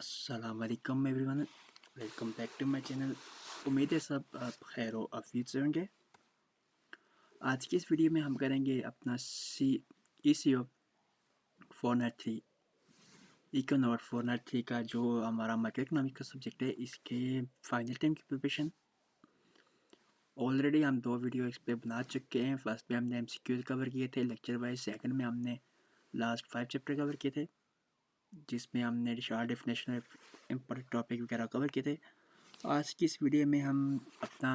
अस्सलाम वालेकुम everyone, welcome back to my channel. उम्मीद है सब आप खैर व आफियत से होंगे। आज की इस वीडियो में हम करेंगे अपना ECO 493 इकोनॉट 493 का जो हमारा माइक्रो इकोनॉमिक्स का सब्जेक्ट है, इसके फाइनल टाइम की प्रिपरेशन। ऑलरेडी हम 2 वीडियो इस पर बना चुके हैं। फर्स्ट में हमने MCQs कवर किए थे लेक्चर वाइज, सेकंड में हमने लास्ट 5 चैप्टर कवर किए थे जिसमें हमने शार्ट डेफिनेशन इम्पोर्टेंट टॉपिक वगैरह कवर किए थे। आज की इस वीडियो में हम अपना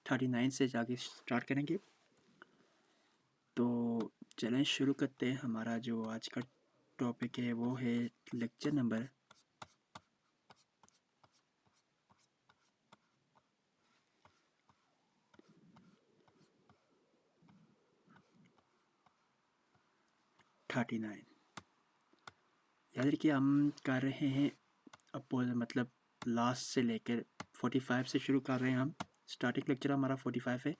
39 से जाके स्टार्ट करेंगे। तो चलें शुरू करते हैं। हमारा जो आज का टॉपिक है वो है लेक्चर नंबर 39। याद रखिए हम कर रहे हैं अपोज मतलब लास्ट से लेकर 45 से शुरू कर रहे हैं। हम स्टार्टिंग लेक्चर हमारा 45 है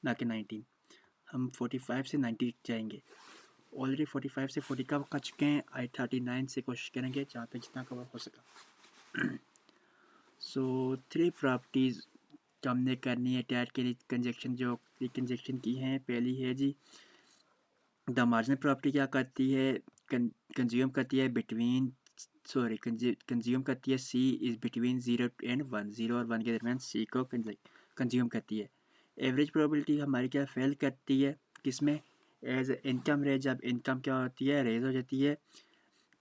ना कि 19। हम 45 से 90 जाएंगे। ऑलरेडी 45 से 40 कवर कर चुके हैं। 39 से कोशिश करेंगे जहाँ पे जितना कवर हो सका। सो 3 प्रॉपर्टीज़ हमने करनी है टैट के लिए कंजक्शन जो कंजक्शन की हैं। पहली है जी द मार्जिनल प्रॉपर्टी क्या करती है, कंज्यूम करती है बिटवीन कंज्यूम करती है C इज़ बिटवीन 0 एंड 1, 0 और 1 के दरमियान C को कंज्यूम करती है। एवरेज प्रोबेबिलिटी हमारी क्या फेल करती है किसमें, एज इनकम रेट। जब इनकम क्या होती है, रेज हो जाती है।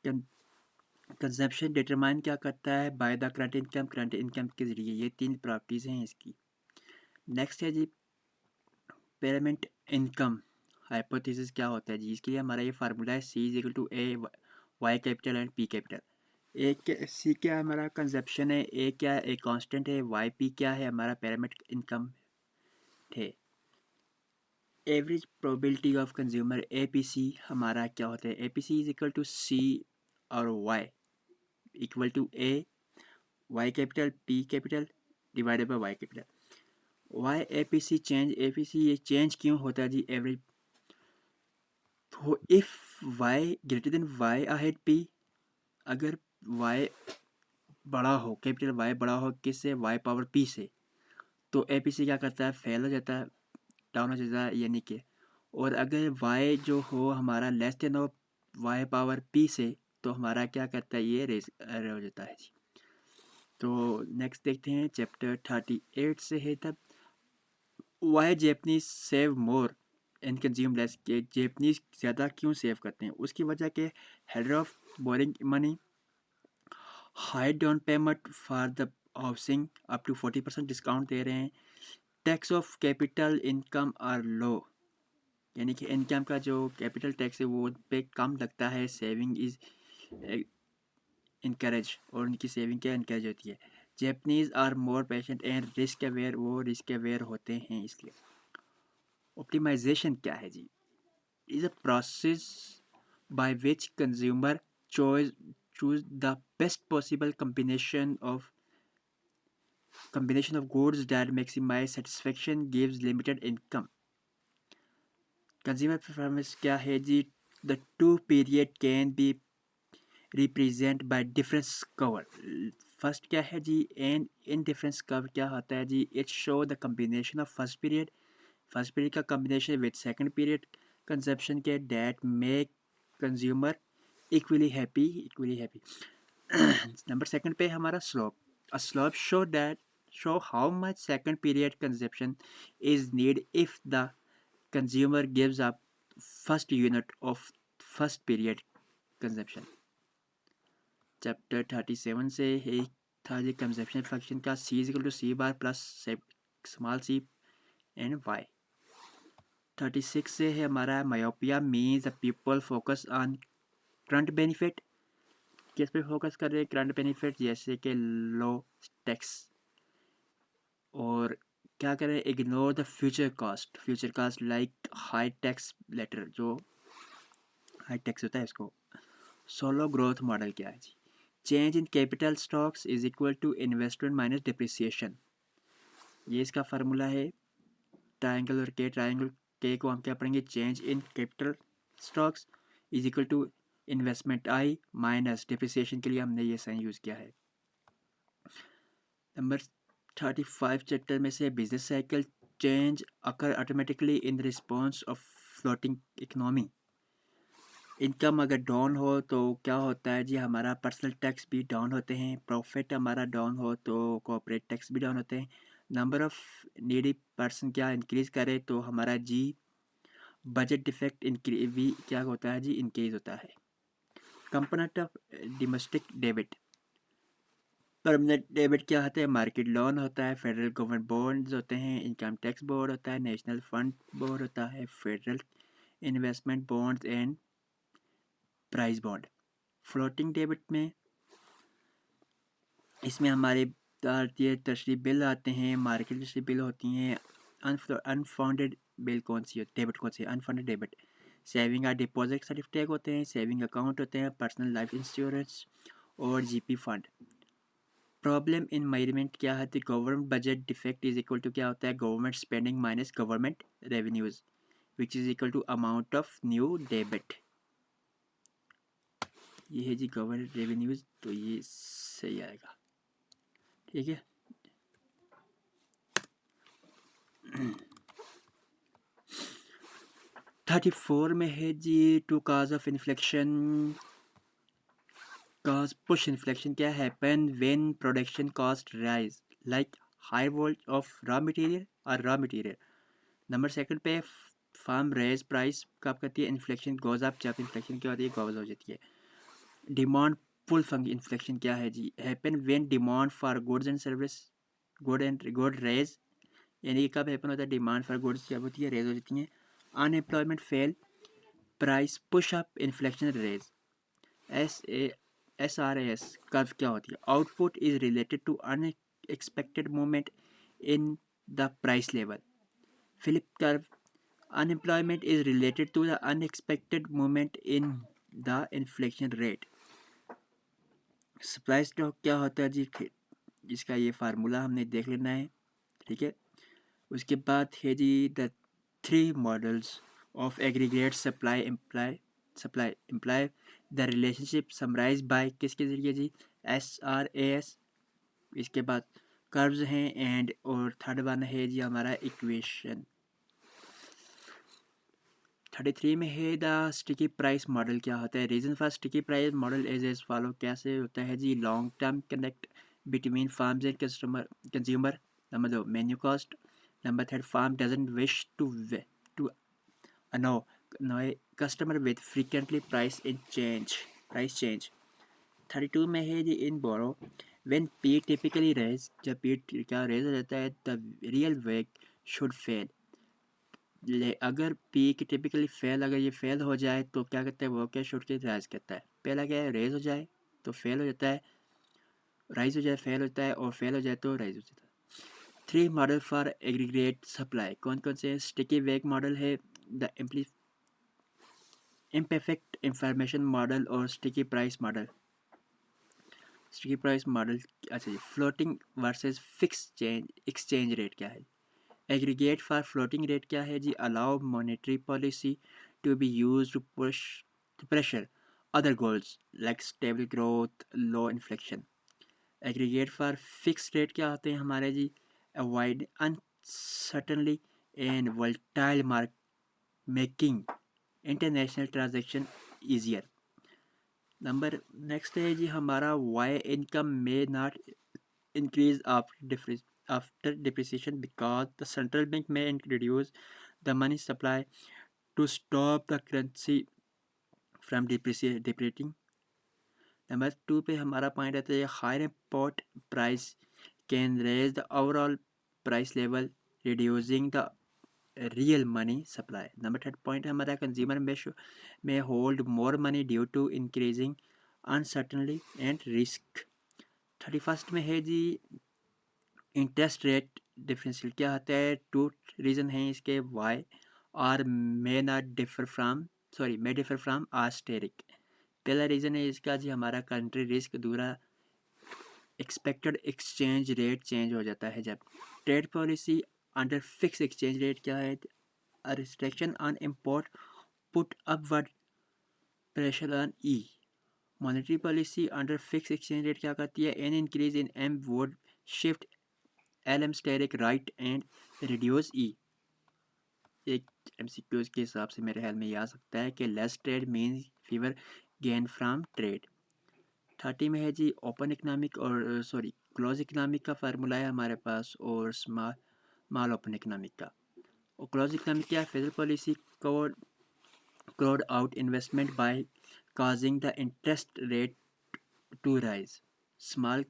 कंजप्शन डिटरमाइन क्या करता है, बाय द करंट इनकम के ज़रिए। ये 3 प्रॉपर्टीज़ हैं इसकी। नेक्स्ट है जी पेरेंट इनकम हाइपोथेसिस क्या होता है जी। इसके लिए हमारा ये फार्मूला है C is equal to A Y capital and P capital. C क्या है हमारा कंजप्शन है, A क्या है एक कांस्टेंट है, YP क्या है हमारा पेरेंट इनकम है। Average probability of consumer APC हमारा क्या होता है, APC is equal to C और Y equal to A Y capital P capital divided by Y capital. Y APC change, APC ये चेंज क्यों होता है जी एवरेज। तो if y greater than y ahead P, अगर y बड़ा हो, कैपिटल Y बड़ा हो किससे, y पावर P से, तो APC क्या करता है, फेल हो जाता है, डाउन हो जाता है यानी कि। और अगर y जो हो हमारा लेस देन हो y पावर P से, तो हमारा क्या करता है, ये रेज हो जाता है जी। तो नेक्स्ट देखते हैं चैप्टर 38 से है तब why Japanese save more and consume less. के जेपनीज ज़्यादा क्यों सेव करते हैं, उसकी वजह के header of boring money, high down payment for the housing, up to 40% discount दे रहे हैं। Tax of capital income are low, यानी कि इनकम का जो कैपिटल टैक्स है वो पे कम लगता है। सेविंग इज इनकरेज, और उनकी सेविंग क्या इनकरेज होती है। Japanese are more patient and risk aware, वो रिस्क अवेयर होते हैं इसलिए। ऑप्टिमाइजेशन क्या है जी, is a process by which consumer choose the best possible combination of goods that maximize satisfaction gives limited income. Consumer preference क्या है जी, the two period can be represent by difference cover. First क्या है जी, and in difference cover क्या होता है जी, it show the combination of first period का combination with second period consumption के that make consumer equally happy. Number second पे हमारा slope, a slope show how much second period consumption is need if the consumer gives up first unit of first period consumption. Chapter 37 से एक था जी consumption function का, C is equal to C bar plus small c and y। 36 से है हमारा myopia means the people focus on current benefit. किस पे फोकस कर रहे हैं, करंट बेनिफिट, जैसे कि लो टैक्स। और क्या करें, ignore the future cost like high tax later, जो हाई टैक्स होता है इसको। सोलो ग्रोथ मॉडल क्या है जी, change in capital stocks is equal to investment minus depreciation, ये इसका फार्मूला है। ट्रायंगल और के को हम क्या पढ़ेंगे, change in capital stocks is equal to investment I minus depreciation के लिए हमने ये साइन यूज़ किया है। नंबर 35 चैप्टर में से business cycle change occur automatically in response of floating economy. Income अगर डाउन हो तो क्या होता है जी, हमारा पर्सनल टैक्स भी डाउन होते हैं, प्रॉफिट हमारा डाउन हो तो कॉर्पोरेट टैक्स भी डाउन होते हैं, नंबर ऑफ़ नीडी पर्सन क्या इंक्रीज़ करे तो हमारा जी बजट डिफेक्ट भी क्या होता है जी, इंक्रीज़ होता है। Component of domestic debit, permanent debit क्या होता है, मार्केट लोन होता है, फेडरल गवर्नमेंट बॉन्ड्स होते हैं, इनकम टैक्स बोर्ड होता है, नेशनल फंड बोर्ड होता है, federal investment bonds and price bond. Floating debit में इसमें हमारे भारतीय तशरीफ बिल आते हैं, मार्केट तशरीफ बिल होती हैं, अनफंडेड बिल कौन सी डेबिट कौन सी, अनफंडेड डेबिट सेविंग और डिपॉजिट सर्टिफिकेट होते हैं, सेविंग अकाउंट होते हैं, पर्सनल लाइफ इंश्योरेंस और GP fund. Problem in measurement क्या है, government budget defect is equal to क्या होता है, government spending minus government revenues which is equal to amount of new debit. ये है जी गवर्नमेंट रेवेन्यूज, तो ये सही आएगा, ठीक है। 34 में है जी two cause of inflection, cause push inflation क्या happen when production cost rise like high volt of raw material or raw material। Number second पे फार्म रेज प्राइस कब करती है, इन्फ्लेशन गोज अप जब इन्फ्लेशन क्या होती है, गोज हो जाती है। डिमांड पुल फंग इन्फ्लेशन क्या है जी, happen when demand for goods and service good raise, यानी कि कब हैपन होता है, डिमांड फॉर गुड्स जब होती है रेज हो जाती है। Unemployment fail price push up inflation raise. SRAS curve क्या होती है, output is related to unexpected movement in the price level. Philip curve, unemployment is related to the unexpected movement in the inflation rate. Supply stock क्या होता है जी, जिसका ये formula हमने देख लेना है, ठीक है। उसके बाद है जी the 3 models of aggregate supply imply the relationship summarise by किसके ज़रिए जी, SRAS। इसके बाद कर्व्स हैं एंड और थर्ड वन है जी हमारा इक्वेशन। 33 में है द स्टिकी प्राइस मॉडल क्या होता है, reason for sticky price model as follow, कैसे होता है जी, long term connect between firms and consumer. Number 2 menu cost. Number 3 firm doesn't wish to no customer with frequently price change। 32 में है जी in borrow when P typically raise, जब P क्या रेज हो जाता है, the real wage should fail। अगर P की टिपिकली फेल, अगर ये फेल हो जाए तो क्या कहते हैं, वो क्या शुड के राइज कहता है, पहला क्या है रेज हो जाए तो फेल हो जाता है, राइज हो जाए फेल होता है, और फेल हो जाए तो राइज हो जाता है। 3 मॉडल फॉर एग्रीगेट सप्लाई कौन कौन से, स्टिकी वेग मॉडल है, द इम्परफेक्ट इंफॉर्मेशन मॉडल और sticky price model. Sticky price model, अच्छा जी, floating versus fix exchange rate क्या है, एग्रीगेट फॉर फ्लोटिंग रेट क्या है जी, allow monetary policy to be used to push to pressure other goals like stable growth low inflation. Aggregate for fix rate क्या होते हैं हमारे जी, avoid uncertainly and volatile market making international transaction easier. Number next है जी हमारा Y income में not increase after depreciation because the central bank में reduce the money supply to stop the currency from depreciating. Number 2 पे हमारा point आता है higher import price can raise the overall price level reducing the real money supply. Number 3 point हमारा consumer में hold more money due to increasing uncertainly and risk. 31 में है जी interest rate differential क्या होता है, 2 रीज़न हैं इसके, वाई और मे डिफर फ्राम आस्टेरिक। पहला रीज़न है इसका जी हमारा कंट्री रिस्क, दूसरा एक्सपेक्टेड एक्सचेंज रेट चेंज हो जाता है जब। Trade policy under fix exchange rate क्या है, a restriction on import put upward pressure on E. Monetary policy under fix exchange rate क्या करती है? An increase in M would shift L M asterisk right and reduce E. एक MCQs के हिसाब से मेरे ख्याल में ये आ सकता है कि less trade means fever gain from trade. 30 में है जी ओपन इकनॉमिक और क्लोज इकनॉमिक का फार्मूला है हमारे पास, और स्मॉल ओपन इकनॉमिक का। और क्लोज इकनॉमिक क्या है? Federal policy crowd out investment by causing the interest rate to rise. Small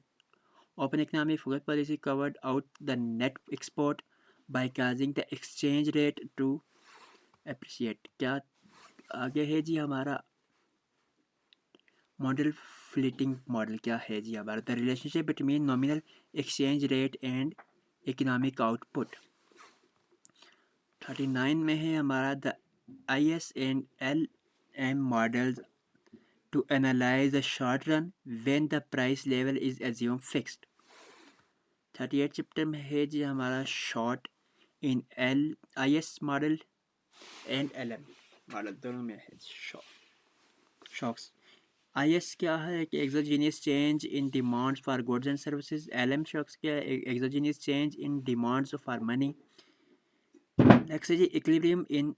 open economy full policy covered out the net export by causing the exchange rate to appreciate। क्या आगे है जी हमारा model flitting model क्या है जी हमारा? The relationship between nominal exchange rate and economic output. 39 में है हमारा the IS and LM models to analyze the short run when the price level is assumed fixed। 38 chapter में है जी हमारा short in IS model and LM model दोनों में है शॉक्स। IS क्या है कि exogenous change in demands for goods and services. LM shocks क्या है? Exogenous change in demands for money. Next है जी equilibrium in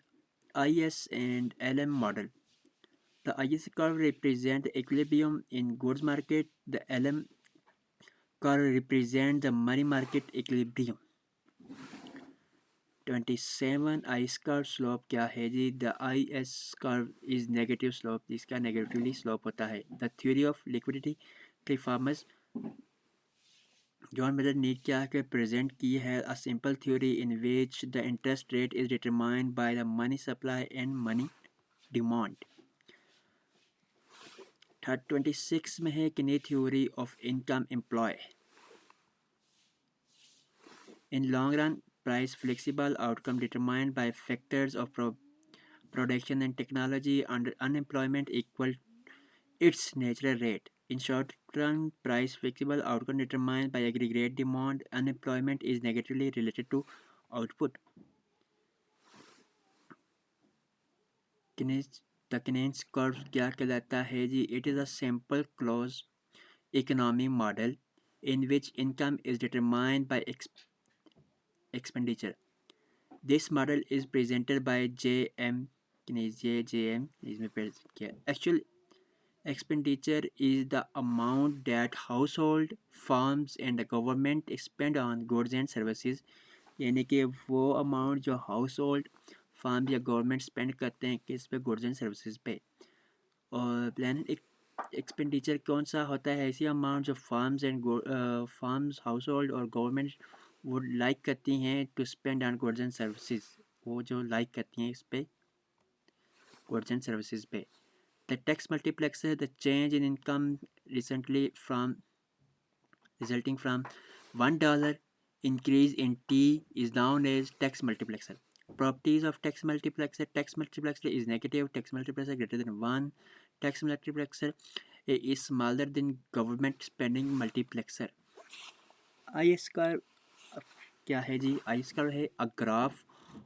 IS and LM model। The IS curve represents the equilibrium in goods market. The LM curve represents the money market equilibrium। 27 IS curve slope क्या है जी? The IS curve is negative slope, जिसका negatively slope होता है। The theory of liquidity reformers John Major need क्या है कि present की है a simple theory in which the interest rate is determined by the money supply and money demand। 26 में है किनी theory of income employ. In long run price flexible outcome determined by factors of production and technology under unemployment equal its natural rate. In short run price flexible outcome determined by aggregate demand unemployment is negatively related to output. The Keynes curve क्या कहलाता है जी? It is a simple close economic model in which income is determined by expenditure। This model is presented by JM इसमें present किया। Actual expenditure is the amount that household, firms and the government spend on goods and services। यानी कि वो amount जो house hold, farm या government spend करते हैं किस पे? गुड्स एंड सर्विसेज पे। और प्लान एक्सपेंडिचर कौन सा होता है? ऐसी अमाउंट जो फार्म्स हाउस होल्ड और गवर्नमेंट वो लाइक करती हैं to spend on goods and services. वो जो लाइक करती हैं इस पे गुड्स एंड सर्विसेज पे। The tax multiplexer the change in income recently resulting from $1 increase in T is known as tax multiplexer। Properties of tax multiplexer: tax multiplexer is negative, tax multiplexer greater than 1, tax multiplexer is smaller than government spending multiplexer। IS का क्या है जी? IS का है a graph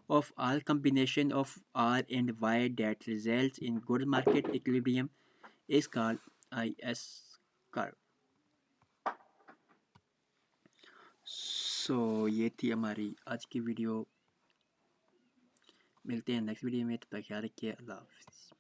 of all combination of R and Y that results in good market equilibrium is called IS curve। ये थी हमारी आज की वीडियो। मिलते हैं नेक्स्ट वीडियो में, तब तक ख्याल रखिए। अल्लाह हाफ़िज़।